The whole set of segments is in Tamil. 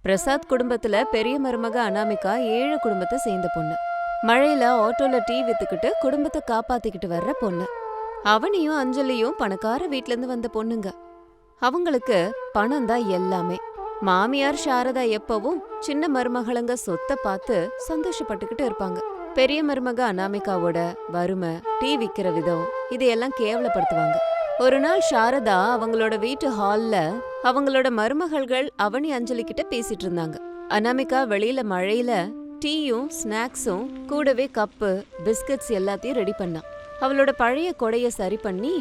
பிரசாத் குடும்பத்துல பெரிய மருமக அனாமிகா ஏழை குடும்பத்தை சேர்ந்த பொண்ணு. மழையில ஆட்டோல டீ வித்துக்கிட்டு குடும்பத்தை காப்பாத்திக்கிட்டு வர்ற பொண்ணு. அவனையும் அஞ்சலியும் பணக்கார வீட்ல இருந்து வந்த பொண்ணுங்க. அவங்களுக்கு பணம் தான் எல்லாமே. மாமியார் சாரதா எப்பவும் சின்ன மருமகளுங்க சொத்தை பார்த்து சந்தோஷப்பட்டுக்கிட்டு இருப்பாங்க. பெரிய மருமக அனாமிகாவோட வறுமை, டீ விக்கிற விதம் இதையெல்லாம் கேவலப்படுத்துவாங்க. ஒரு நாள் சாரதா அவங்களோட வீட்டு ஹால்ல அவங்களோட மருமகள்கள் அவனி அஞ்சலி கிட்ட பேசிட்டு இருந்தாங்க. அனாமிகா வெளியில மழையில டீயும் ஸ்நாக்ஸும் கூடவே கப்பு பிஸ்கட்ஸ் எல்லாத்தையும் ரெடி பண்ணா. அவளோட பழைய கொடைய சரி பண்ணி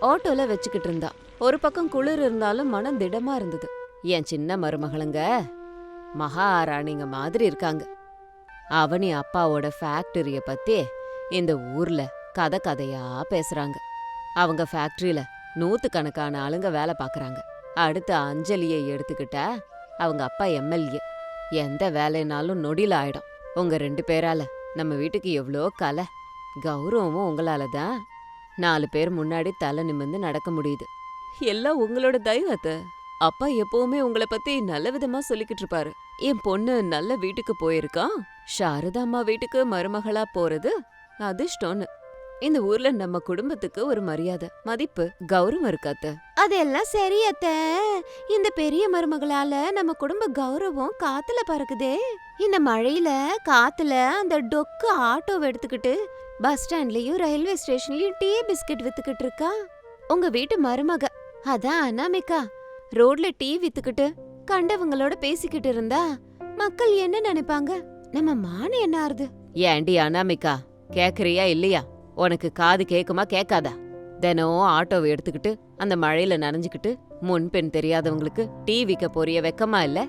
ஆட்டோல வச்சுக்கிட்டு இருந்தா. ஒரு பக்கம் குளிர் இருந்தாலும் மனம் திடமா இருந்தது. என் சின்ன மருமகளுங்க மகாராணிங்க மாதிரி இருக்காங்க. அவனி அப்பாவோட ஃபேக்டரிய பத்தி இந்த ஊர்ல கதை கதையா பேசுறாங்க. அவங்க ஃபேக்டரியில 100கணக்கான ஆளுங்க வேலை பார்க்கறாங்க. அடுத்த அஞ்சலியை எடுத்துக்கிட்டா அவங்க அப்பா எம்எல்ஏ. எந்த வேலைனாலும் நொடியில ஆயிடும். உங்க 2 பேரால நம்ம வீட்டுக்கு எவ்வளோ கலை கௌரவமும் உங்களால தான் 4 பேர் முன்னாடி தலை நிமிர்ந்து நடக்க முடியுது. எல்லாம் உங்களோட தெய்வத்தை. அப்பா எப்பவுமே உங்களை பத்தி நல்ல விதமா சொல்லிக்கிட்டு இருப்பாரு. என் பொண்ணு நல்ல வீட்டுக்கு போயிருக்கா. சாரதா அம்மா வீட்டுக்கு மருமகளா போறது அதிர்ஷ்டம்னு. இந்த ஊர்ல நம்ம குடும்பத்துக்கு ஒரு மரியாதை, மதிப்பு, கௌரவம் இருக்காத்த. அதெல்லாம் சரியத்த. இந்த பெரிய மருமகளால நம்ம குடும்ப கௌரவம் காத்துல பறக்குதே. இந்த மழையில காத்துல அந்த டொக்கு ஆட்டோவை எடுத்துக்கிட்டு பஸ் ஸ்டாண்ட்லயும் ரயில்வே ஸ்டேஷன்லயும் டீ பிஸ்கட் வித்துக்கிட்டு இருக்கா உங்க வீட்டு மருமக. அதான் அனாமிகா ரோட்ல டீ வித்துக்கிட்டு கண்டவங்களோட பேசிக்கிட்டு இருந்தா மக்கள் என்ன நினைப்பாங்க? நம்ம மானம் என்ன ஆறுது? ஏண்டி அனாமிகா, கேக்குறியா இல்லையா? உனக்கு காது கேக்குமா கேக்காதா? தினம் ஆட்டோவை எடுத்துக்கிட்டு அந்த மழையில நனைஞ்சுக்கிட்டு முன்பெண் தெரியாதவங்களுக்கு டீ விக்க போறிய வெக்கமா இல்ல?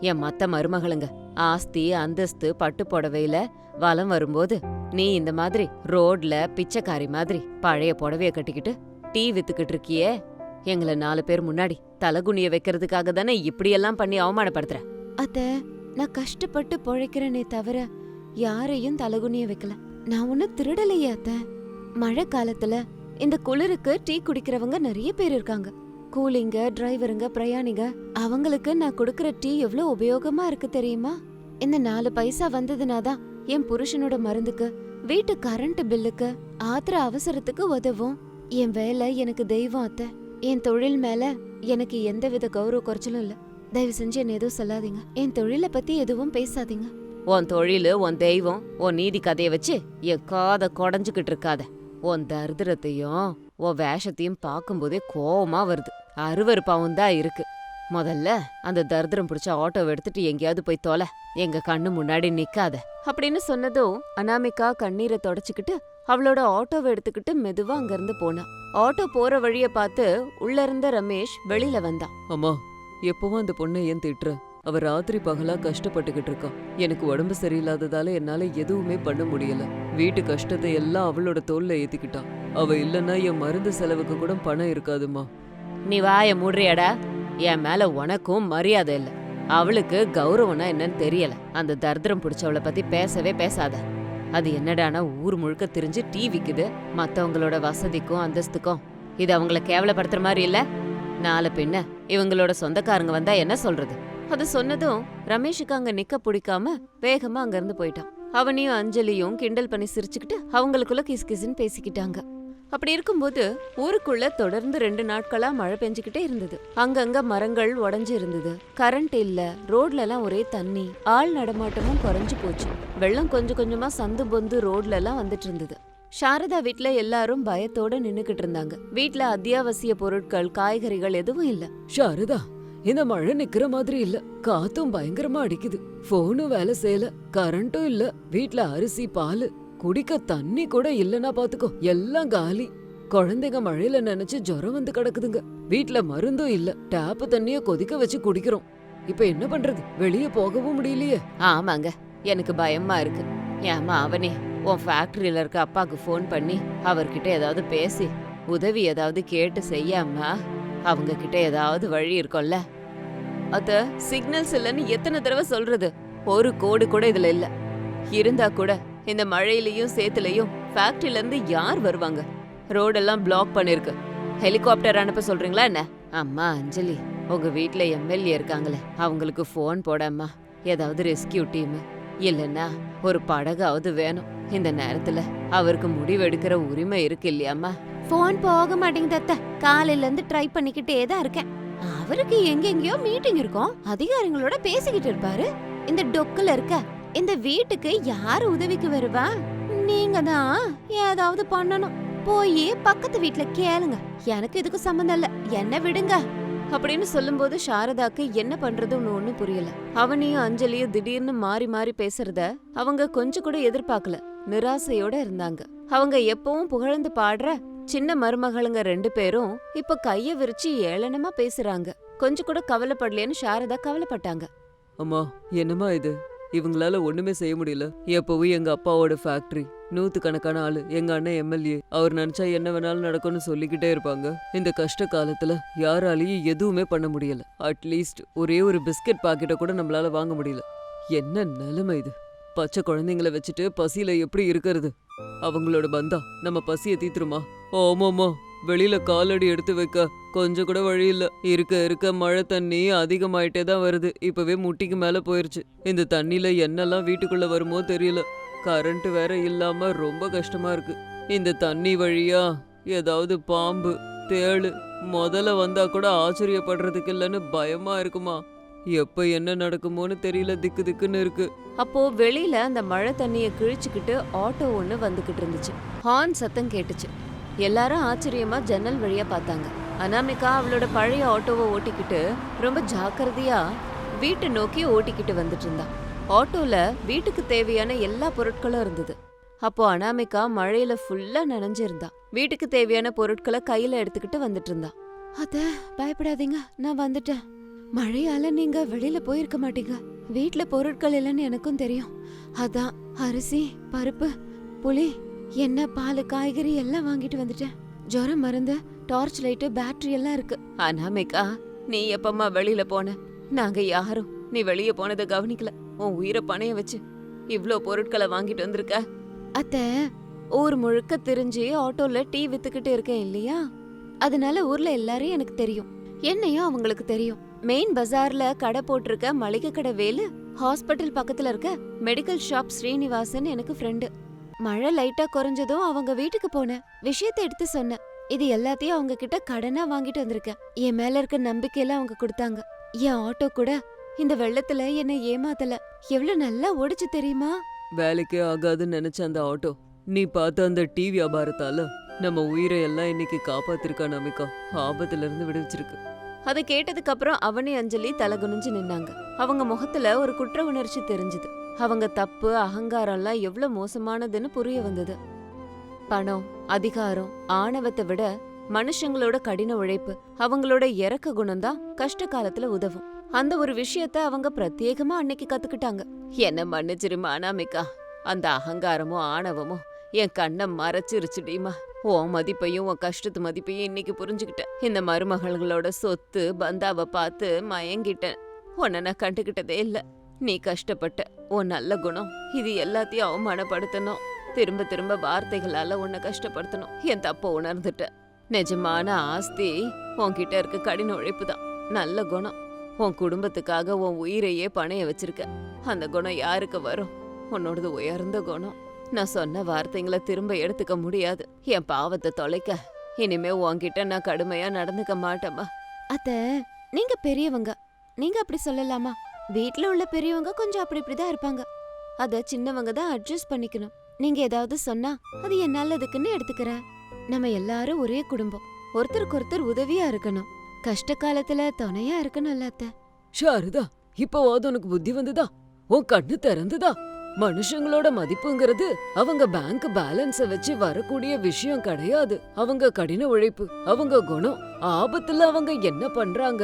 என் மத்த மருமகளுங்க ஆஸ்தி அந்தஸ்து பட்டு புடவையில வலம் வரும்போது நீ இந்த மாதிரி ரோட்ல பிச்சைக்காரி மாதிரி பழைய புடவைய கட்டிக்கிட்டு டீ வித்துக்கிட்டு இருக்கியே. எங்களை 4 பேர் முன்னாடி தலகுனிய வைக்கிறதுக்காக தானே இப்படியெல்லாம் பண்ணி அவமானப்படுத்துற. அத்த, நான் கஷ்டப்பட்டு பொழைக்கிறேனே தவிர யாரையும் தலகுனிய வைக்கல. நான் ஒன்னும் திருடலையே அத்த. மழை காலத்துல இந்த குளிருக்கு டீ குடிக்கிறவங்க நிறைய பேர் இருக்காங்க. கூலிங்க, டிரைவருங்க, பிரயாணிங்க, அவங்களுக்கு நான் கொடுக்கற டீ எவ்வளவு உபயோகமா இருக்கு தெரியுமா? இந்த 4 பைசா வந்ததுனாதான் என் புருஷனோட மருந்துக்கு, வீட்டு கரண்ட் பில்லுக்கு, ஆத்திர அவசரத்துக்கு உதவும். என் வேலை எனக்கு தெய்வம் அத்த. என் தொழில் மேல எனக்கு எந்தவித கௌரவ குறைச்சலும் இல்ல. தயவு செஞ்சு என்ன எதுவும் சொல்லாதீங்க. என் தொழிலை பத்தி எதுவும் பேசாதீங்க. உன் தொழிலு, உன் தெய்வம், உன் நீதி கதைய வச்சு என் காதை கொடைஞ்சுக்கிட்டு இருக்காத. உன் தரித்திரத்தையும் உன் வேஷத்தையும் பார்க்கும்போதே கோவமா வருது. அருவருப்பாவும் தான் இருக்கு. முதல்ல அந்த தரித்திரம் பிடிச்ச ஆட்டோவை எடுத்துட்டு எங்கேயாவது போய் தொலை. எங்க கண்ணு முன்னாடி நிக்காத அப்படின்னு சொன்னதும் அனாமிகா கண்ணீரை தொடச்சுக்கிட்டு அவளோட ஆட்டோவை எடுத்துக்கிட்டு மெதுவா அங்கிருந்து போனா. ஆட்டோ போற வழிய பார்த்து உள்ள இருந்த ரமேஷ் வெளியில வந்தான். அம்மா, எப்பவும் அந்த பொண்ணை ஏன் திட்டுற? அவ ராத்திரி பகலா கஷ்டப்பட்டுக்கிட்டு இருக்கா. எனக்கு உடம்பு சரியில்லாததால என்னால எதுவுமே பண்ண முடியல. வீட்டு கஷ்டத்தை எல்லாம் அவளோட தோல்ல ஏத்திக்கிட்டா. அவ இல்லன்னா என் மருந்து செலவுக்கு கூட பணம் இருக்காதுமா. நீ வாய மூடுறியாடா? என் மேல உனக்கும் மரியாதை இல்ல. அவளுக்கு கௌரவம்னா என்னன்னு தெரியல. அந்த தரித்திரம் பிடிச்சவளை பத்தி பேசவே பேசாத. அது என்னடானா ஊர் முழுக்க தெரிஞ்சு டீ விக்குது. மத்தவங்களோட வசதிக்கும் அந்தஸ்துக்கும் இது அவங்கள கேவலப்படுத்துற மாதிரி இல்ல? நாளை பின்ன இவங்களோட சொந்தக்காரங்க வந்தா என்ன சொல்றது? அது சொன்னதும் ரமேஷுக்கு அங்க நிக்க பிடிக்காம வேகமா அங்க இருந்து போயிட்டான். அவனையும் அஞ்சலியும் கிண்டல் பண்ணி சிரிச்சுக்கிட்டு அவங்களுக்குள்ள கிஸ் கிஸ்ன்னு பேசிக்கிட்டாங்க. அப்படி இருக்கும்போது ஊருக்குள்ள தொடர்ந்து 2 நாட்களா மழை பெஞ்சுக்கிட்டே இருந்தது. அங்கங்க மரங்கள் உடைஞ்சு இருந்தது. கரண்ட் இல்ல. ரோட்ல எல்லாம் ஒரே தண்ணி. ஆள் நடமாட்டமும் குறைஞ்சு போச்சு. வெள்ளம் கொஞ்சம் கொஞ்சமா சந்து பொந்து ரோட்ல எல்லாம் வந்துட்டு இருந்தது. சாரதா வீட்ல எல்லாரும் பயத்தோட நின்னுக்கிட்டு இருந்தாங்க. வீட்ல அத்தியாவசிய பொருட்கள், காய்கறிகள் எதுவும் இல்ல. சாரதா, இந்த மழை நிக்கிற மாதிரி இல்ல. காத்தும் பயங்கரமா அடிக்குது. போனும் வேலை செய்யல, கரண்ட்டும் இல்ல. வீட்ல அரிசி, பால், குடிக்க தண்ணி கூட இல்லனா பாத்துக்கோ. எல்லாம் காலி. குழந்தைங்க மழையில நினைச்சு ஜுரம் வந்து கிடக்குதுங்க. வீட்ல மருந்தும் இல்ல. டேப் தண்ணிய கொதிக்க வச்சு குடிக்கிறோம். இப்ப என்ன பண்றது? வெளியே போகவும் முடியலையே. ஆமாங்க, எனக்கு பயமா இருக்கு. ஏமா அவனே, உன் ஃபேக்டரியில இருக்க அப்பாக்கு ஃபோன் பண்ணி அவர்கிட்ட ஏதாவது பேசி உதவி ஏதாவது கேட்டு செய்யாமா? அவங்க கிட்ட ஏதாவது வழி இருக்கும்ல? அத சிக்னல்ஸ் இல்லன்னு எத்தனை தடவை சொல்றது? ஒரு கோடு கூட இதுல இல்ல. இருந்தா கூட இந்த மழையிலயும் சேத்துலயும் ஃபேக்டரியில இருந்து யார் வருவாங்க? ரோடெல்லாம் பிளாக் பண்ணிருக்கு. ஹெலிகாப்டர் அனுப்ப சொல்றீங்களா என்ன? அம்மா அஞ்சலி, உங்க வீட்ல எம்எல்ஏ இருக்காங்களே அவங்களுக்கு ஃபோன் போடாமா ஏதாவது ரெஸ்கியூ டீம் இல்லன்னா ஒரு படகாவது வேணும். இந்த நேரத்துல அவருக்கு முடிவெடுக்கிற உரிமை இருக்கு இல்லையாம்மா? ஃபோன் போக மாட்டேங்குது அத்தை. காலையில இருந்து ட்ரை பண்ணிக்கிட்டே தான் இருக்கேன். அவருக்கு எங்கெங்கயோ மீட்டிங் இருக்கும், அதிகாரிகளோட பேசிக்கிட்டு இருப்பாரு. இந்த டொக்குல இருக்க இந்த வீட்டுக்கு யாரு உதவிக்கு வருவா? நீங்க தான் ஏதாவது பண்ணணும். போய் பக்கத்து வீட்ல கேளுங்க. எனக்கு இதுக்கு சம்மந்தம் இல்ல, என்ன விடுங்க அப்படின்னு சொல்லும்போது சாரதாக்கு என்ன பண்றதுன்னு ஒண்ணும் புரியல. அவனையும் அஞ்சலியும் திடீர்னு மாறி மாறி பேசுறத அவங்க கொஞ்சம் கூட எதிர்பார்க்கல. நிராசையோட இருந்தாங்க. அவங்க எப்பவும் புகழ்ந்து பாடுற சின்ன மருமகளுங்க 2 பேரும் இப்ப கைய விரிச்சு ஏளனமா பேசுறாங்க. கொஞ்சம் கூட கவலைப்படலன்னு சாரதா கவலைப்பட்டாங்க. அம்மா, என்னம்மா இது? இவங்களால ஒண்ணுமே செய்ய முடியல. எப்பவும் எங்க அப்பாவோட ஃபேக்டரி, 100கணக்கான ஆளு, எங்க அண்ணன் எம்எல்ஏ, அவர் நினைச்சா என்ன வேணாலும் நடக்கும்னு சொல்லிக்கிட்டே இருப்பாங்க. இந்த கஷ்ட காலத்துல யாராலையும் எதுவுமே பண்ண முடியல. அட்லீஸ்ட் ஒரே ஒரு பிஸ்கட் பாக்கெட்டை கூட நம்மளால வாங்க முடியல. என்ன நிலைமை இது? பச்சை குழந்தைங்கள வச்சுட்டு பசியில எப்படி இருக்கிறது? அவங்களோட பந்தா நம்ம பசியை தீத்துருமா? ஆமாமா, வெளியில காலடி எடுத்து வைக்க கொஞ்சம் கூட வழி இல்ல. இருக்க இருக்க மழை தண்ணி அதிகமாயிட்டே தான் வருது. இப்பவே முட்டிக்கு மேல போயிருச்சு. இந்த தண்ணியில என்னெல்லாம் வீட்டுக்குள்ள வருமோ தெரியல. கரண்ட் வேற இல்லாம ரொம்ப கஷ்டமா இருக்கு. இந்த தண்ணி வழியா ஏதாவது பாம்பு, தேளு முதல்ல வந்தா கூட ஆச்சரியப்படுறதுக்கு இல்லைன்னு பயமா இருக்குமா? எப்ப என்ன நடக்குமோன்னு தெரியல, திக்கு திக்குன்னு இருக்கு. அப்போ வெளியில அந்த மழை தண்ணிய கிழிச்சுக்கிட்டு ஆட்டோ ஒண்ணு வந்துகிட்டு இருந்துச்சு. ஹார்ன் சத்தம் கேட்டுச்சு. எல்லாரும் ஆச்சரியமா ஜன்னல் வழியா பார்த்தாங்க. அனாமிகா அவளோட பழைய ஆட்டோவை ஓட்டிக்கிட்டு ரொம்ப ஜாக்கிரதையா வீட்டை நோக்கி ஓட்டிக்கிட்டு வந்துட்டு இருந்தா. ஆட்டோல வீட்டுக்கு தேவையான எல்லா பொருட்களும் இருந்தது. அப்போ அனாமிகா மழையில ஃபுல்லா நனைஞ்சிருந்தா. வீட்டுக்கு தேவையான பொருட்களை கையில எடுத்துக்கிட்டு வந்துட்டு இருந்தா. அத பயப்படாதீங்க, நான் வந்துட்டேன். மழையால நீங்க வெளியில போயிருக்க மாட்டீங்க. வீட்ல பொருட்கள் இல்லைன்னு எனக்கும் தெரியும். அதான் அரிசி, பருப்பு, புளி, எண்ணெய், பால், காய்கறி எல்லாம் வாங்கிட்டு வந்துட்டேன். ஜுரம் மருந்து, டார்ச் லைட்டு, பேட்டரி எல்லாம் இருக்கு. அனாமிகா, நீ எப்பமா வெளியில போன? நாங்க யாரும் நீ வெளிய போனதை கவனிக்கல. உன் உயிரை பணைய வச்சு இவ்ளோ பொருட்களை வாங்கிட்டு வந்திருக்க. அத்த, ஊர் முழுக்க திரிஞ்சு ஆட்டோல டீ வித்துக்கிட்டு இருக்கேன் இல்லையா? அதனால ஊர்ல எல்லாரையும் எனக்கு தெரியும். என்னையும் அவங்களுக்கு தெரியும். மெயின் பஜார்ல கடை போட்டிருக்க மளிகை கடை வேலு, ஹாஸ்பிட்டல் பக்கத்துல இருக்க மெடிக்கல் ஷாப் ஸ்ரீனிவாசன் எனக்கு ஃப்ரெண்டு. மழை லைட்டா குறைஞ்சதும் அவங்க வீட்டுக்கு போனேன். விஷயத்தை எடுத்து சொன்னேன். இது எல்லாத்தையும் அவங்க கிட்ட கடனா வாங்கிட்டு வந்திருக்கேன். என் மேல இருக்க நம்பிக்கையில அவங்க கொடுத்தாங்க. என் ஆட்டோ கூட இந்த வெள்ளத்துல என்னை ஏமாத்தல. எவ்வளவு நல்லா ஓடிச்சு தெரியுமா? வேலைக்கே ஆகாதுன்னு நினைச்ச அந்த ஆட்டோ நீ பார்த்த அந்த டீ வியாபாரத்தால நம்ம உயிரை எல்லாம் இன்னைக்கு காப்பாத்திருக்கா நமிகா. ஆபத்துல இருந்து விடுவிச்சிருக்கு. அதை கேட்டதுக்கு அப்புறம் அவனே அஞ்சலி தலகுனிஞ்சு நின்னாங்க. அவங்க முகத்துல ஒரு குற்ற உணர்ச்சி தெரிஞ்சது. அவங்க தப்பு, அகங்காரம்லாம் எவ்வளவு மோசமானதுன்னு புரிய வந்தது. பணம், அதிகாரம், ஆணவத்தை விட மனுஷங்களோட கடின உழைப்பு, அவங்களோட இறக்க குணம்தான் கஷ்ட காலத்துல உதவும். அந்த ஒரு விஷயத்த அவங்க பிரத்யேகமா அன்னைக்கு கத்துக்கிட்டாங்க. என்ன மன்னிச்சிருமா அனாமிகா, அந்த அகங்காரமும் ஆணவமும் என் கண்ணை மறைச்சிருச்சுடிமா. உன் மதிப்பையும் உன் கஷ்டத்து மதிப்பையும் இன்னைக்கு புரிஞ்சுக்கிட்டேன். இந்த மருமகளோட சொத்து பந்தாவை பார்த்து மயங்கிட்டேன். உன்னை நான் கண்டுகிட்டதே இல்ல. நீ கஷ்டப்பட்ட உன் நல்ல குணம் இது எல்லாத்தையும் அவமானப்படுத்தணும். திரும்ப திரும்ப வார்த்தைகளால உன்னை கஷ்டப்படுத்தணும். என் தப்ப உணர்ந்துட்ட. நிஜமான ஆஸ்தி உன்கிட்ட இருக்க கடின உழைப்பு தான். நல்ல குணம். உன் குடும்பத்துக்காக உன் உயிரையே பணைய வச்சிருக்க. அந்த குணம் யாருக்கு வரும்? உன்னோடது உயர்ந்த குணம். நான் சொன்ன வார்த்தைங்களை திரும்ப எடுத்துக்க முடியாது. என் பாவத்தை தொலைக்க இனிமே உன்கிட்ட நான் கடுமையா நடந்துக்க மாட்டேமா. அத்த, நீங்க பெரியவங்க, நீங்க அப்படி சொல்லலாமா? வீட்ல உள்ள பெரியவங்க கொஞ்சம் அப்படி இப்படிதான் இருப்பாங்க. அத சின்னவங்க தான் அட்ஜஸ்ட் பண்ணிக்கணும். நீங்க ஏதாவது சொன்னா அது என் நல்லதுக்குன்னு எடுத்துக்கிறேன். நம்ம எல்லாரும் ஒரே குடும்பம், ஒருத்தருக்கு ஒருத்தர் உதவியா இருக்கணும். கஷ்ட காலத்துல துணையா இருக்கணும்ல அத்த. ஷாரதா, இப்போவாது உனக்கு புத்தி வந்துதா? உன் கண்ணு திறந்துதா? மனுஷங்களோட மதிப்புங்கிறது அவங்க பேங்க் பேலன்ஸ வச்சு வரக்கூடிய விஷயம் கிடையாது. அவங்க கடின உழைப்பு, அவங்க குணம், ஆபத்துல அவங்க என்ன பண்றாங்க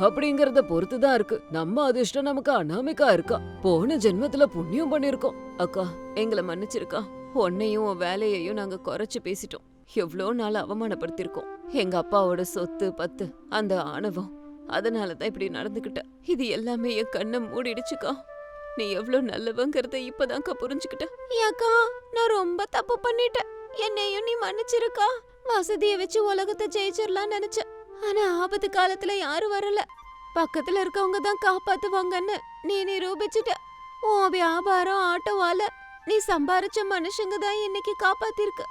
அப்படிங்கறத பொறுத்துதான் இருக்கு. நம்ம அதிர்ஷ்டம் நமக்கு அனாமிகா இருக்கா. போன ஜென்மத்துல புண்ணியம் பண்ணிருக்கோம். அக்கா, எங்களை மன்னிச்சிருக்கா. உன்னையும் உன் வேலையையும் நாங்க குறைச்சு பேசிட்டோம். எவ்வளோ நாள் அவமானப்படுத்திருக்கோம். எங்க அப்பாவோட சொத்து பத்து, அந்த ஆணவம், அதனாலதான் இப்படி நடந்துகிட்ட. இது எல்லாமே என் கண்ணை மூடிடுச்சுக்கா. நீ எவ்வளவு நல்லவங்கிறத இப்பதான்க்கா புரிஞ்சுக்கிட்ட. ஏக்கா, நான் ரொம்ப தப்பு பண்ணிட்டேன். என்னையும் நீ மன்னிச்சிருக்கா. வசதியை வச்சு உலகத்தை ஜெயிச்சிடலாம் நினைச்சேன். ஆனா ஆபத்து காலத்துல யாரும் வரல. பக்கத்துல இருக்கவங்க தான் காப்பாத்துவாங்கன்னு நீ நிரூபிச்சுட்ட. உன் வியாபாரம் ஆட்டோவால நீ சம்பாரிச்ச மனுஷங்க தான் இன்னைக்கு காப்பாத்திருக்கு.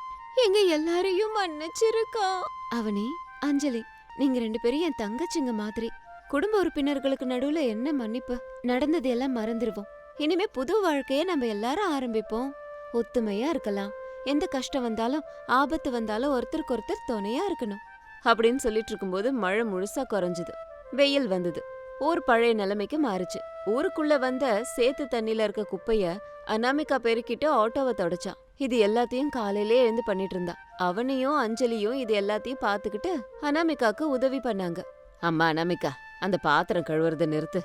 எங்க எல்லாரையும் மன்னிச்சிருக்கா. அவனி, அஞ்சலி, நீங்க 2 பேரும் என் தங்கச்சிங்க மாதிரி. குடும்ப உறுப்பினர்களுக்கு நடுவுல என்ன மன்னிப்பு? நடந்தது எல்லாம் மறந்துருவோம். இனிமே புது வாழ்க்கைய நம்ம எல்லாரும் ஆரம்பிப்போம். ஒத்துமையா இருக்கலாம். எந்த கஷ்டம் வந்தாலும் ஆபத்து வந்தாலும் ஒருத்தருக்கு ஒருத்தர் துணையா இருக்கணும் அப்படின்னு சொல்லிட்டு இருக்கும்போது மழை முழுசா குறைஞ்சுது. வெயில் வந்தது. ஊர் பழைய நிலைமைக்கு மாறுச்சு. ஊருக்குள்ள வந்த சேத்து தண்ணில இருக்க குப்பைய அனாமிகா பெருக்கிட்டு ஆட்டோவை தொடச்சான். இது எல்லாத்தையும் காலையிலே எழுந்து பண்ணிட்டு இருந்தா. அவனையும் அஞ்சலியும் இது எல்லாத்தையும் பாத்துக்கிட்டு அனாமிகாக்கு உதவி பண்ணாங்க. அம்மா அனாமிகா, அந்த பாத்திரம் கழுவுறத நிறுத்து.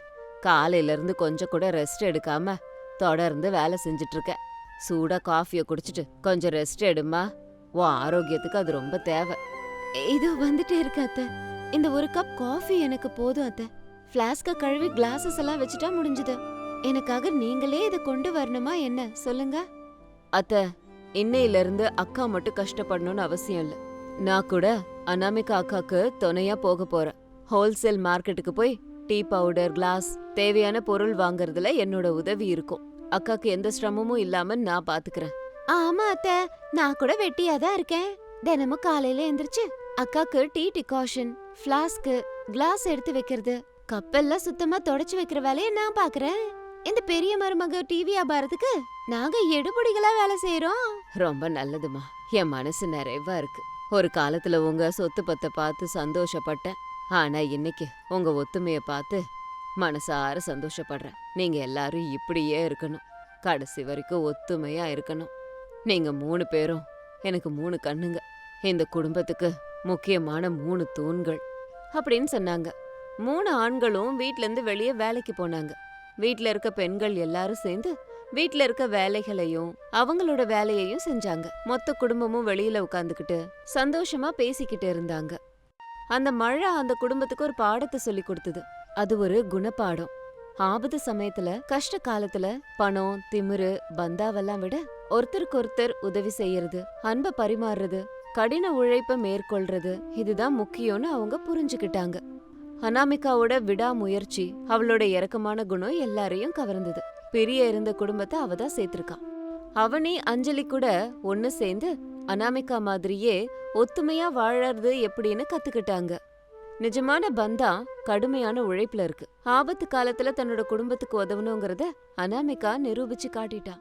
காலையில இருந்து கொஞ்சம் கூட ரெஸ்ட் எடுக்காம தொடர்ந்து வேலை செஞ்சுட்டு இருக்க. சூடா காஃபிய குடிச்சிட்டு கொஞ்சம் ரெஸ்ட் எடுமா. உன் ஆரோக்கியத்துக்கு அது ரொம்ப தேவை. இதோ வந்துட்டே இருக்கு அத்தை. இந்த ஒரு கப் காஃபி எனக்கு போதும் அத்தை. ஃப்ளாஸ்க கழுவி கிளாஸஸ் எல்லாம் வச்சுட்டா முடிஞ்சது. எனக்காக நீங்களே இதை கொண்டு வரணுமா என்ன சொல்லுங்க? அத்தை, இன்னையில இருந்து அக்கா மட்டும் கஷ்டப்படணும்னு அவசியம் இல்ல. நான் கூட அனாமிகா அக்காக்கு துணையா போக போறேன். ஹோல்சேல் மார்க்கெட்டுக்கு போய் டீ பவுடர், கிளாஸ் தேவையான பொருள் வாங்குறதுல என்னோட உதவி இருக்கும். அக்காக்கு எந்த சிரமமும் இல்லாம நான் பாத்துக்கிறேன். ஆமா அத்தை, நான் கூட வெட்டியாதான் இருக்கேன். தினமும் காலையில எந்திரிச்சு அக்காக்கு டீ டிகாஷன், ஃப்ளாஸ்க், கிளாஸ் எடுத்து வைக்கிறது, கப்பெல்லாம் சுத்தமா தொடச்சு வைக்கிற வேலைய நான் பாக்குறேன். இந்த பெரிய மருமக டிவி வியாபாரத்துக்கு நாங்க எடுபடிகளா வேலை செய்யறோம். ரொம்ப நல்லதுமா. என் மனசு நிறைவா இருக்கு. ஒரு காலத்துல உங்க சொத்து பத்த பார்த்து சந்தோஷப்பட்டேன். ஆனா இன்னைக்கு உங்க ஒத்துமைய பார்த்து மனசார சந்தோஷப்படுறேன். நீங்க எல்லாரும் இப்படியே இருக்கணும். கடைசி வரைக்கும் ஒத்துமையா இருக்கணும். நீங்க 3 பேரும் எனக்கு 3 கண்ணுங்க. இந்த குடும்பத்துக்கு முக்கியமான 3 தூண்கள் அப்படின்னு சொன்னாங்க. 3 ஆண்களும் வீட்ல இருந்து வெளியே வேலைக்கு போனாங்க. வீட்ல இருக்க பெண்கள் எல்லாரும் சேர்ந்து வீட்ல இருக்க வேலைகளையும் அவங்களோட வேலையையும் செஞ்சாங்க. மொத்த குடும்பமும் வெளியில உட்கார்ந்துகிட்டு சந்தோஷமா பேசிக்கிட்டு இருந்தாங்க. அந்த மழை அந்த குடும்பத்துக்கு ஒரு பாடத்தை சொல்லி கொடுத்தது. அது ஒரு குணப்பாடம். ஆபத்து சமயத்துல, கஷ்ட காலத்துல பணம், திமிரு, பந்தாவெல்லாம் விட ஒருத்தருக்கு ஒருத்தர் உதவி செய்யறது, அன்பை பரிமாறுறது, கடின உழைப்ப மேற்கொள்றது, இதுதான் முக்கியம்னு அவங்க புரிஞ்சுக்கிட்டாங்க. அனாமிகாவோட விடாமுயற்சி, அவளோட இரக்கமான குணம் எல்லாரையும் கவர்ந்தது. பிரிய இருந்த குடும்பத்தை அவதான் சேர்த்திருக்கா. அவனி, அஞ்சலி கூட ஒன்னு சேர்ந்து அனாமிகா மாதிரியே ஒத்துமையா வாழறது எப்படின்னு கத்துக்கிட்டாங்க. நிஜமான பந்தா கடுமையான உழைப்புல இருக்கு. ஆபத்து காலத்துல தன்னோட குடும்பத்துக்கு உதவணுங்கிறத அனாமிகா நிரூபிச்சு காட்டிட்டா.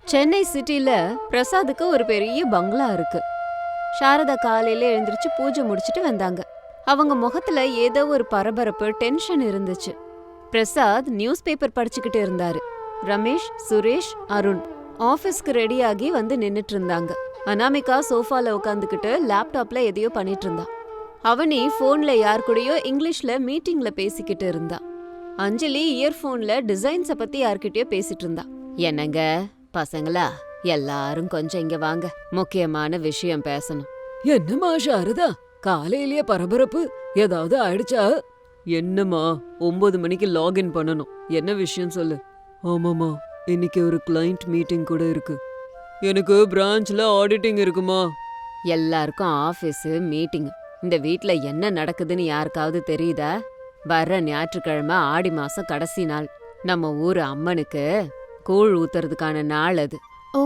சென்னை சிட்டில பிரசாதுக்கு ஒரு பெரிய பங்களா இருக்கு. சாரதா காலையில எழுந்திருச்சு பூஜை முடிச்சிட்டு வந்தாங்க. அவங்க முகத்துல ஏதோ ஒரு பரபரப்பு, டென்ஷன் இருந்துச்சு. பிரசாத் நியூஸ் பேப்பர் படிச்சுக்கிட்டு இருந்தாரு. ரமேஷ், சுரேஷ், அருண் ஆபீஸ்க்கு ரெடியாகி வந்து நின்னுட்டு இருந்தாங்க. அனாமிகா சோஃபால உட்காந்துக்கிட்டு லேப்டாப்ல எதையோ பண்ணிட்டு இருந்தா. அவனி போன்ல யார் கூடயோ இங்கிலீஷ்ல மீட்டிங்ல பேசிக்கிட்டு இருந்தா. அஞ்சலி இயர்போன்ல டிசைன்ஸ பத்தி யார்கிட்டயோ பேசிட்டு இருந்தா. என்னங்க பசங்களா, எல்லாரும் கொஞ்சம் இங்க வாங்க, முக்கியமான விஷயம் பேசணும். என்னம்மா சாரதா, காலையிலேயே பரபரப்பு, ஏதாவது ஆயிடுச்சா? என்னம்மா, 9 மணிக்கு லாகின் பண்ணணும். என்ன விஷயம் சொல்லு. ஆமாமா, இன்னைக்கு ஒரு கிளையண்ட் மீட்டிங் கூட இருக்கு. எனக்கு பிரான்ச்ல ஆடிட்டிங் இருக்குமா? எல்லாருக்கும் ஆபீஸ் மீட்டிங். இந்த வீட்ல என்ன நடக்குதுன்னு யாருக்காவது தெரியுதா? வர்ற ஞாயிற்றுக்கிழமை ஆடி மாசம் கடைசி நாள். நம்ம ஊரு அம்மனுக்கு கூழ் ஊத்துறதுக்கான நாள் அது. ஓ,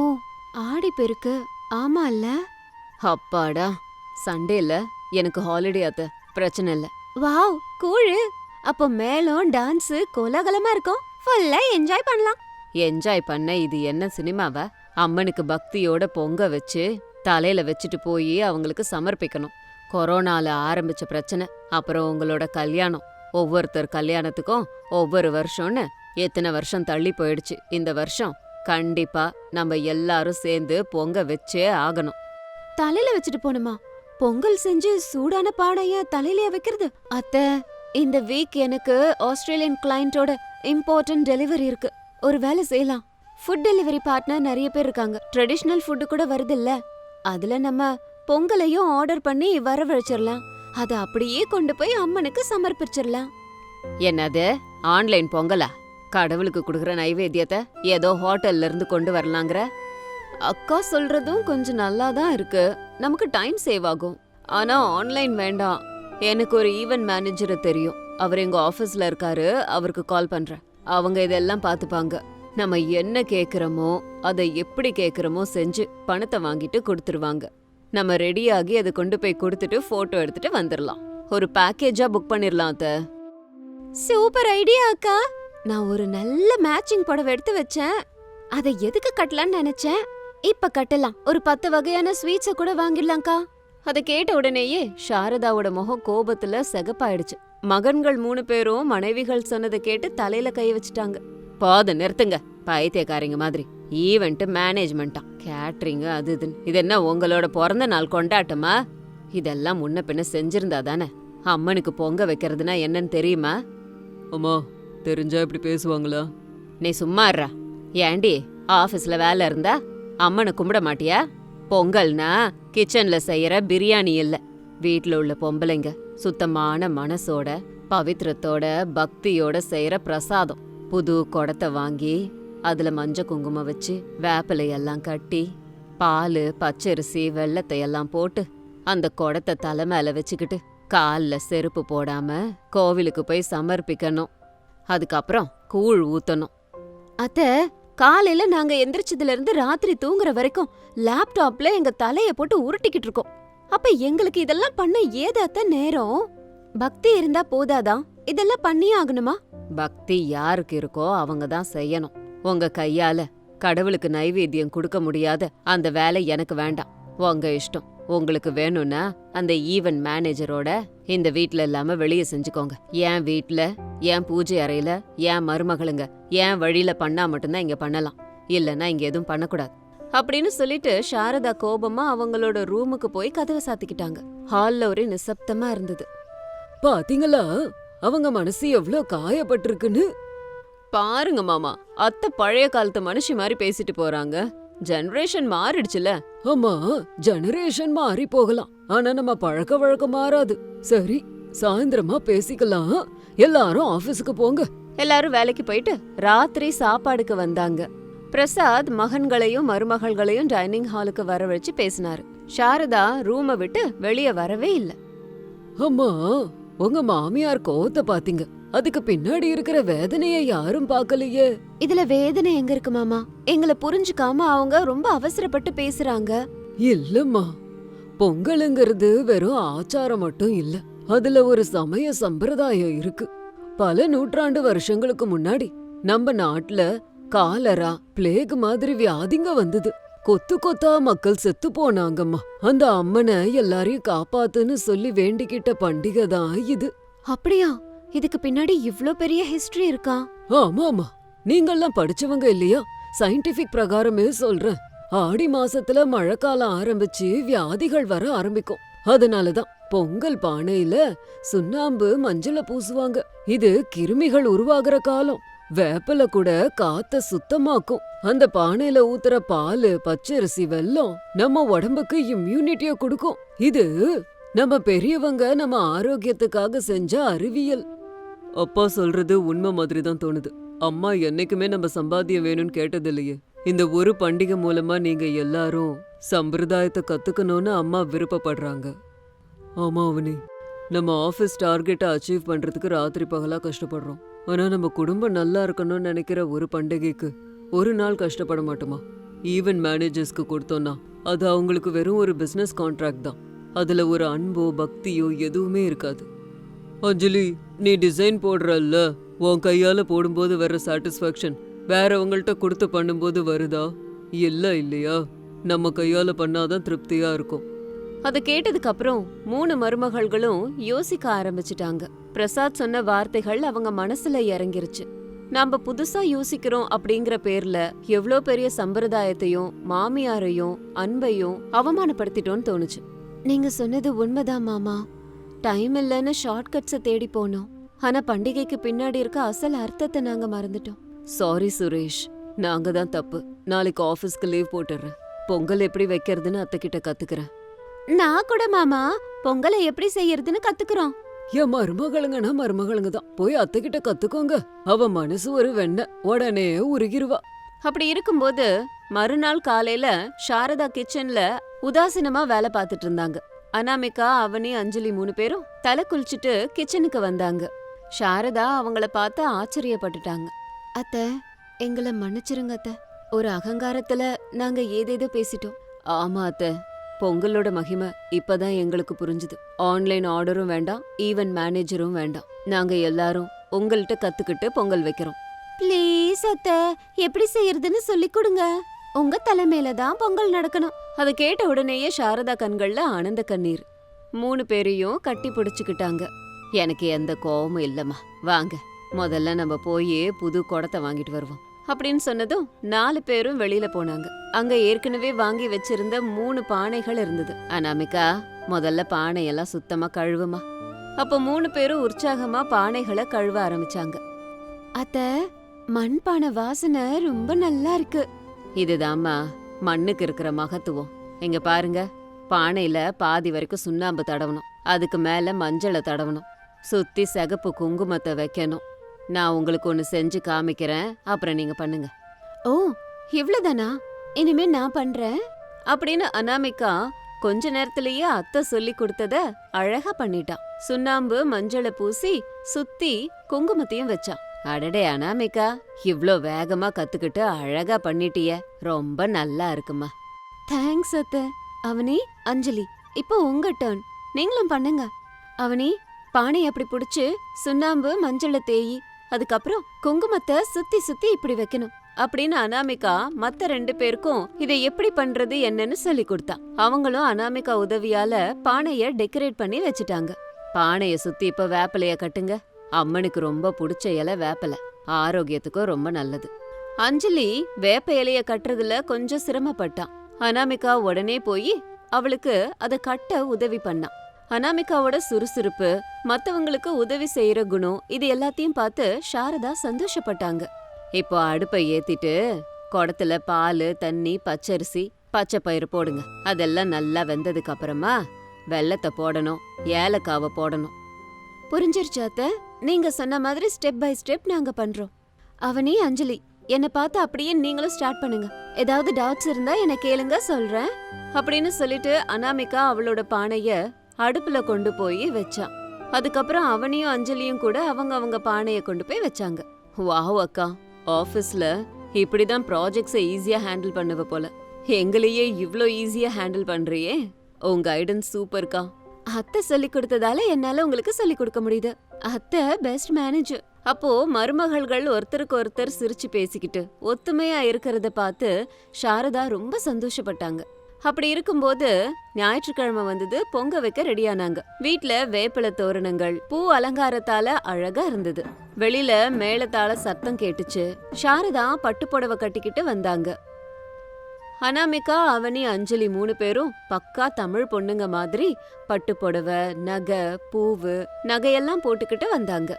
ஆடி பெருக்கு. ஆமா இல்ல? அப்பாடா, சண்டேல எனக்கு ஹாலிடே அத்த. பிரச்சனை இல்ல. வாவ், கூழு. அப்போ மேலும் டான்ஸ் கோலாகலமா இருக்கும். ஃபுல்லா என்ஜாய் பண்ணலாம். என்ஜாய் பண்ண இது என்ன சினிமாவா? அம்மனுக்கு பக்தியோட பொங்க வச்சு தலையில வச்சுட்டு போய் அவங்களுக்கு சமர்ப்பிக்கணும். கொரோனால ஆரம்பிச்ச பிரச்சனை, அப்புறம் உங்களோட கல்யாணம், ஒவ்வொருத்தர் கல்யாணத்துக்கும் ஒவ்வொரு வருஷம்னு எத்தனை வருஷம் தள்ளி போயிடுச்சு. இந்த வருஷம் கண்டிப்பா நம்ம எல்லாரும் சேர்ந்து பொங்க வச்சே ஆகணும். தலையில வச்சுட்டு போணுமா? பொங்கல் செஞ்சு சூடான பானைய தலையிலேயே வைக்கிறது? அத்தை, இந்த வீக் எனக்கு ஆஸ்திரேலியன் கிளையண்டோட இம்பார்ட்டன்ட் டெலிவரி இருக்கு. ஒரு வேலை செய்யலாம். ஃபுட் டெலிவரி பார்ட்னர் நிறைய பேர் இருக்காங்க. ட்ரெடிஷ்னல் ஃபுட்டு கூட வருது இல்ல, அதுல நம்ம பொங்கலையும் ஆர்டர் பண்ணி வரவழைச்சிடலாம். அதை அப்படியே கொண்டு போய் அம்மனுக்கு சமர்ப்பிச்சிடலாம். என்னது, ஆன்லைன் பொங்கலா? கடவுளுக்கு கொடுக்குற நைவேத்தியத்தை ஏதோ ஹோட்டல்ல இருந்து கொண்டு வரலாங்கிற? அக்கா சொல்றதும் கொஞ்சம் நல்லா தான் இருக்கு. நமக்கு டைம் சேவ் ஆகும். ஆனா ஆன்லைன் வேண்டாம். எனக்கு ஒரு ஈவென்ட் மேனேஜரை தெரியும். அவர் எங்க ஆபீஸ்ல இருக்காரு, அவருக்கு கால் பண்றேன். அவங்க இதெல்லாம் பாத்துப்பாங்க. நம்ம என்ன கேக்குறோமோ அதை எப்படி கேக்குறோமோ செஞ்சு பணத்தை வாங்கிட்டு கொடுத்துருவாங்க. நம்ம ரெடியாகி அதை கொண்டு போய் கொடுத்துட்டு போட்டோ எடுத்துட்டு வந்துடலாம். ஒரு பேக்கேஜா புக் பண்ணிடலாம் அத்த. சூப்பர் ஐடியா அக்கா. நான் ஒரு நல்ல மேட்சிங் புடவை எடுத்து வச்சேன். அதை எதுக்கு கட்டலாம்னு நினைச்சேன். இப்ப கட்டலாம். ஒரு 10 வகையான ஸ்வீட்ஸ கூட வாங்கிடலாம்க்கா. அதை கேட்ட உடனேயே சாரதாவோட முகம் கோபத்துல சிகப்பாயிடுச்சு. மகன்கள் 3 பேரும் மனைவிகள் சொன்னதை கேட்டு தலையில கை வச்சுட்டாங்க. போத நிறுத்துங்க, பைத்தியக்காரங்க மாதிரி. ஈவெண்ட் மேனேஜ்மெண்டா, கேட்டரிங், அது இதுன்னு. இது என்ன உங்களோட பிறந்த நாள் கொண்டாட்டமா? இதெல்லாம் முன்ன பின்ன செஞ்சிருந்தா தானே. அம்மனுக்கு பொங்க வைக்கிறதுனா என்னன்னு தெரியுமா? அம்மா, தெரிஞ்சா இப்படி பேசுவாங்களா? நீ சும்மா இருடா. ஏண்டி, ஆபீஸ்ல வேலை இருந்தா அம்மனை கும்பிட மாட்டியா? பொங்கல்னா கிச்சன்ல செய்யற பிரியாணி இல்ல, வீட்ல உள்ள பொம்பளைங்க சுத்தமான மனசோட பவித்திரத்தோட பக்தியோட செய்யற பிரசாதம். புது குடத்தை வாங்கி அதுல மஞ்ச குங்குமம் வச்சு வேப்பிலையெல்லாம் கட்டி பால், பச்சரிசி, வெள்ளத்தை எல்லாம் போட்டு அந்த குடத்தை தலை மேல வச்சுக்கிட்டு கால்ல செருப்பு போடாம கோவிலுக்கு போய் சமர்ப்பிக்கணும். அதுக்கப்புறம் கூழ் ஊத்தணும். அத்த, காலையில நாங்க எந்திரிச்சதுல இருந்து ராத்திரி தூங்குற வரைக்கும் லேப்டாப்ல எங்க தலைய போட்டு உருட்டிக்கிட்டு இருக்கோம். அப்ப எங்களுக்கு இதெல்லாம் பண்ண ஏதாத்த நேரம்? பக்தி இருந்தா போதாதா? இதெல்லாம் பண்ணியே ஆகணுமா? பக்தி யாருக்கு இருக்கோ அவங்க தான் செய்யணும். உங்க கையால கடவுளுக்கு நைவேத்தியம் கொடுக்க முடியாத அந்த வேலை எனக்கு வேண்டாம். உங்க இஷ்டம். உங்களுக்கு வேணும்னா அந்த ஈவென்ட் மேனேஜரோட இந்த வீட்ல இல்லாம வெளியே செஞ்சுக்கோங்க. என் வீட்ல, என் பூஜை அறையில, என் மருமகளுங்க என் வழியில பண்ணா மட்டும்தான் இங்க பண்ணலாம். இல்லன்னா இங்க எதுவும் பண்ணக்கூடாது அப்படின்னு சொல்லிட்டு சாரதா கோபமா அவங்களோட ரூமுக்கு போய் கதவை சாத்திக்கிட்டாங்க. ஹால்ல ஒரே நிசப்தமா இருந்தது. பாத்தீங்களா அவங்க மனசு எவ்ளோ காயப்பட்டிருக்குன்னு? பாருங்க மாமா, அத்தை பழைய காலத்து மனுஷி மாதிரி பேசிட்டு போறாங்க. ஜெனரேஷன் மாறிடுச்சுல. ஆமா, ஜெனரேஷன் மாறி போகலாம், ஆனா நம்ம பழக்க வழக்கம் மாறாது. சரி, சாயந்தரமா பேசிக்கலாம். எல்லாரும் ஆபீஸுக்கு போங்க. எல்லாரும் வேலைக்கு போயிட்டு ராத்திரி சாப்பாடுக்கு வந்தாங்க. பிரசாத் மகன்களையும் மருமகள்களையும் டைனிங் ஹாலுக்கு வர வச்சு பேசினாரு. சாரதா ரூமை விட்டு வெளியே வரவே இல்ல. அம்மா, உங்க மாமியார் கோவத்தை பாத்தீங்க, அதுக்கு பின்னாடி இருக்கிற வேதனைய யாரும் பாக்கலையே. இதுல வேதனை எங்க இருக்கு மாமா? எங்களை புரிஞ்சுக்காம அவங்க ரொம்ப அவசரப்பட்டு பேசுறாங்க. இல்லம்மா, பொங்கலுங்கிறது வெறும் ஆச்சாரம் மட்டும் இல்ல, அதுல ஒரு சமய சம்பிரதாயம் இருக்கு. பல நூற்றாண்டு வருஷங்களுக்கு முன்னாடி நம்ம நாட்டுல காலரா, பிளேக் மாதிரி வியாதிங்க வந்தது. கொத்து கொத்தா மக்கள் செத்து போனாங்கம்மா. அந்த அம்மனை எல்லாரையும் காப்பாத்துன்னு சொல்லி வேண்டிக்கிட்ட பண்டிகை தான் இது. அப்படியா? இதுக்கு பின்னாடி இவ்ளோ பெரிய ஹிஸ்டரி இருக்கா? ஆமாமா, நீங்கெல்லாம் படிச்சவங்க இல்லையா? சயின்டிபிக் பிரகாரமே சொல்றேன். ஆடி மாசத்துல மழைக்காலம் ஆரம்பிச்சு வியாதிகள் வர ஆரம்பிக்கும். அதனாலதான் பொங்கல் பானையில சுண்ணாம்பு, மஞ்சள பூசுவாங்க. இது கிருமிகள் உருவாகிற காலம். வேப்பல கூட காத்த சுத்தமாக்கும். அந்த பானையில ஊத்துற பால், பச்சரிசி, வெல்லம் நம்ம உடம்புக்கு இம்யூனிட்டிய கொடுக்கும். இது நம்ம பெரியவங்க நம்ம ஆரோக்கியத்துக்காக செஞ்ச அறிவியல். அப்பா சொல்றது உண்மை மாதிரி தான் தோணுது. அம்மா என்னைக்குமே நம்ம சம்பாத்தியம் வேணும்னு கேட்டது இல்லையே. இந்த ஒரு பண்டிகை மூலமா நீங்க எல்லாரும் சம்பிரதாயத்தை கத்துக்கணும்னு அம்மா விருப்பப்படுறாங்க. ஆமா அவனி, நம்ம ஆபீஸ் டார்கெட்டை அச்சீவ் பண்றதுக்கு ராத்திரி பகலா கஷ்டப்படுறோம். ஆனா நம்ம குடும்பம் நல்லா இருக்கணும்னு நினைக்கிற ஒரு பண்டிகைக்கு ஒரு நாள் கஷ்டப்பட மாட்டோமா? ஈவென்ட் மேனேஜர்ஸ்க்கு கொடுத்தோம்னா அது அவங்களுக்கு வெறும் ஒரு பிசினஸ் கான்ட்ராக்ட் தான். அதுல ஒரு அன்போ பக்தியோ எதுவுமே இருக்காது. அஞ்சலி, நீ டிசைன் போடுறல்ல, உன் கையால போடும்போது வர்ற சாட்டிஸ்ஃபேக்ஷன் வேறவங்கள்ட்ட கொடுத்து பண்ணும்போது வருதா? இல்லையா? நம்ம கையால பண்ணாதான் திருப்தியா இருக்கும். அதை கேட்டதுக்கு அப்புறம் 3 மருமகள்களும் யோசிக்க ஆரம்பிச்சிட்டாங்க. பிரசாத் சொன்ன வார்த்தைகள் அவங்க மனசுல இறங்கிருச்சு. நாம புதுசா யோசிக்கிறோம் அப்படிங்கிற பேர்ல எவ்ளோ பெரிய சம்பிரதாயத்தையும் மாமியாரையும் அன்பையும் அவமானப்படுத்திட்டோன்னு தோணுச்சு. நீங்க சொன்னது உண்மைதான் மாமா. டைம் இல்லைன்னு ஷார்ட்கட்ஸை தேடி போனோம். ஆனா பண்டிகைக்கு பின்னாடி இருக்க அசல் அர்த்தத்தை நாங்க மறந்துட்டோம். சாரி சுரேஷ், நாங்க தான் தப்பு. நாளைக்கு ஆபீஸ்க்கு லீவ் போட்டுறேன். பொங்கல் எப்படி வைக்கிறதுன்னு அத்தை கிட்ட கத்துக்கிறேன். நான் கூட மாமா பொங்கலை எப்படி செய்யறதுன்னு கத்துக்கிறோம். என் மருமகளுங்கன்னா மருமகளுங்க தான், போய் அத்தை கிட்ட கத்துக்கோங்க. அவ மனசு ஒரு வெண்ண, உடனே உருகிருவா. அப்படி இருக்கும்போது மறுநாள் காலையில சாரதா கிச்சன்ல உதாசீனமா வேலை பார்த்துட்டு இருந்தாங்க. அனாமிகா, அவனி, அஞ்சலி 3 பேரும் தலை குளிச்சுட்டு கிச்சனுக்கு வந்தாங்க. சாரதா அவங்கள பார்த்து ஆச்சரியப்பட்டுட்டாங்க. அத்தை, எங்களை மன்னிச்சிருங்க அத்தை. ஒரு அகங்காரத்துல நாங்க ஏதேதோ பேசிட்டோம். ஆமா அத்தை, பொங்கலோட மகிமை இப்பதான் எங்களுக்கு புரிஞ்சுது. ஆன்லைன் ஆர்டரும் வேண்டாம், ஈவென்ட் மேனேஜரும் வேண்டாம். நாங்க எல்லாரும் உங்கள்கிட்ட கத்துக்கிட்டு பொங்கல் வைக்கிறோம். ப்ளீஸ் அத்தை, எப்படி செய்யறதுன்னு சொல்லி கொடுங்க. உங்க தலைமையில தான் பொங்கல் நடக்கணும். அதை கேட்ட உடனேயே சாரதா கண்கள்ல ஆனந்த கண்ணீர். 3 பேரையும் கட்டி பிடிச்சுக்கிட்டாங்க. எனக்கு எந்த கோவமும் இல்லம்மா, வாங்க முதல்ல நம்ம போய் புது குடத்தை வாங்கிட்டு வருவோம் அப்படின்னு சொன்னதும் 4 பேரும் வெளியில போனாங்க. அங்க ஏற்கனவே வாங்கி வச்சிருந்த 3 பானைகள் இருந்தது. அனாமிகா, முதல்ல பானையெல்லாம் சுத்தமா கழுவுமா. அப்போ 3 பேரும் உற்சாகமா பானைகளை கழுவ ஆரம்பிச்சாங்க. அத்த, மண் பானை வாசனை ரொம்ப நல்லா இருக்கு. இதுதாம்மா மண்ணுக்கு இருக்கிற மகத்துவம். இங்க பாருங்க, பானையில பாதி வரைக்கும் சுண்ணாம்பு தடவணும், அதுக்கு மேல மஞ்சளை தடவணும், சுத்தி சிகப்பு குங்குமத்தை வைக்கணும். நான் உங்களுக்கு ஒன்னு செஞ்சு காமிக்கிறேன், அப்புறம் நீங்க பண்ணுங்க. ஓ, இவ்ளோதானா? இனிமே நான் பண்றேன் அப்படின்னு அனாமிகா கொஞ்ச நேரத்திலேயே அத்தை சொல்லி கொடுத்தத அழகா பண்ணிட்டான். சுண்ணாம்பு மஞ்சளை பூசி சுத்தி குங்குமத்தையும் வச்சான். அடடே அனாமிகா, இவ்ளோ வேகமா கத்துக்கிட்டு அழகா பண்ணிட்டிய, ரொம்ப நல்லா இருக்குமா. தேங்க்ஸ் அத்தை. அவனி, அஞ்சலி, இப்போ உங்க டர்ன், நீங்களும் பண்ணுங்க. அவனி, பானை அப்படி புடிச்சு சுண்ணாம்பு மஞ்சளை தேயி, அதுக்கப்புறம் குங்குமத்தை சுத்தி சுத்தி இப்படி வைக்கணும் அப்படின்னு அனாமிகா மத்த 2 பேருக்கும் இதை எப்படி பண்றது என்னன்னு சொல்லி கொடுத்தா. அவங்களும் அனாமிகா உதவியால பானைய டெக்கரேட் பண்ணி வச்சுட்டாங்க. பானைய சுத்தி இப்ப வேப்பிலைய கட்டுங்க. அம்மனுக்கு ரொம்ப பிடிச்ச இலை வேப்பிலை, ஆரோக்கியத்துக்கும் ரொம்ப நல்லது. அஞ்சலி வேப்ப இலைய கட்டுறதுல கொஞ்சம் சிரமப்பட்டான். அனாமிகா உடனே போய் அவளுக்கு அதை கட்ட உதவி பண்ணான். அனாமிகாவோட சுறுசுறுப்பு, மத்தவங்களுக்கு உதவி செய்யற குணம், இது எல்லாத்தையும் பார்த்து சாரதா சந்தோஷப்பட்டாங்க. இப்போ அடுப்பை ஏத்திட்டு குடத்துல பால், தண்ணி, பச்சரிசி, பச்சை பயிறு போடுங்க. அதெல்லாம் நல்லா வெந்ததுக்கு அப்புறமா வெல்லத்தை போடணும், ஏலக்காவை போடணும். புரிஞ்சிருச்சு அத்தை, நீங்க சொன்ன மாதிரி ஸ்டெப் பை ஸ்டெப் நாங்க பண்றோம். அவனி, அஞ்சலி, என்னை பார்த்து அப்படியே நீங்களும் ஸ்டார்ட் பண்ணுங்க. ஏதாவது டவுட்ஸ் இருந்தா என்ன கேளுங்க, சொல்றேன் அப்படின்னு சொல்லிட்டு அனாமிகா அவளோட பானைய அடுப்புல கொண்டு போய் வச்சான். அதுக்கப்புறம் அவனியும் அஞ்சலியும் கூட அவங்க பானைய கொண்டு போய் வச்சாங்க. வாவ் அக்கா, ஆபீஸ்ல இப்படிதான் ப்ராஜெக்ட்ஸை ஈஸியா ஹேண்டில் பண்ணுவ போல. எங்களையே இவ்ளோ ஈஸியா ஹேண்டில் பண்றியே, உங்க கைடன்ஸ் சூப்பர்க்கா. அத்தை சொல்லி கொடுத்ததால என்னால உங்களுக்கு சொல்லி கொடுக்க முடியுது. அத்தை பெஸ்ட் மேனேஜர். அப்போ மருமகள்கள் ஒருத்தருக்கு ஒருத்தர் சிரிச்சு பேசிக்கிட்டு ஒத்துமையா இருக்கிறத பார்த்து சாரதா ரொம்ப சந்தோஷப்பட்டாங்க. அப்படி இருக்கும்போது ஞாயிற்றுக்கிழமை வந்தது. பொங்க வைக்க ரெடியானாங்க. வீட்ல வேப்பிலை தோரணங்கள், பூ அலங்காரத்தால அழகா இருந்தது. வெளியில மேளத்தால சத்தம் கேட்டுச்சு. சாரதா பட்டுப்புடவை கட்டிக்கிட்டு வந்தாங்க. அனாமிகா, அவனி, அஞ்சலி 3 பேரும் பக்கா தமிழ் பொண்ணுங்க மாதிரி பட்டுப்புடவை, நகை, பூவு, நகையெல்லாம் போட்டுக்கிட்டு வந்தாங்க.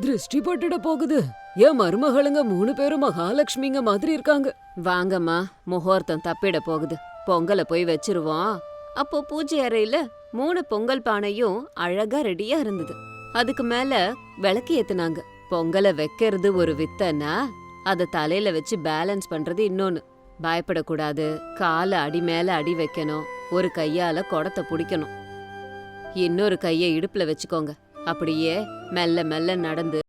திருஷ்டி பட்டுட போகுது. என் மருமகளுங்க 3 பேரும் மகாலட்சுமிங்க மாதிரி இருக்காங்க. வாங்கம்மா, முகூர்த்தம் தப்பிட போகுது, பொங்கலை போய் வச்சிருவோம். அப்போ பூஜை அறையில 3 பொங்கல் பானையும் அழகா ரெடியா இருந்தது. அதுக்கு மேல விளக்கு ஏத்துனாங்க. பொங்கலை வைக்கிறது ஒரு வித்தன்னா, அத தலையில வச்சு பேலன்ஸ் பண்றது இன்னொன்னு. பயப்படக்கூடாது, காலை அடி மேல அடி வைக்கணும், ஒரு கையால குடத்தை பிடிக்கணும், இன்னொரு கைய இடுப்புல வச்சுக்கோங்க. அப்படியே மெல்ல மெல்ல நடந்து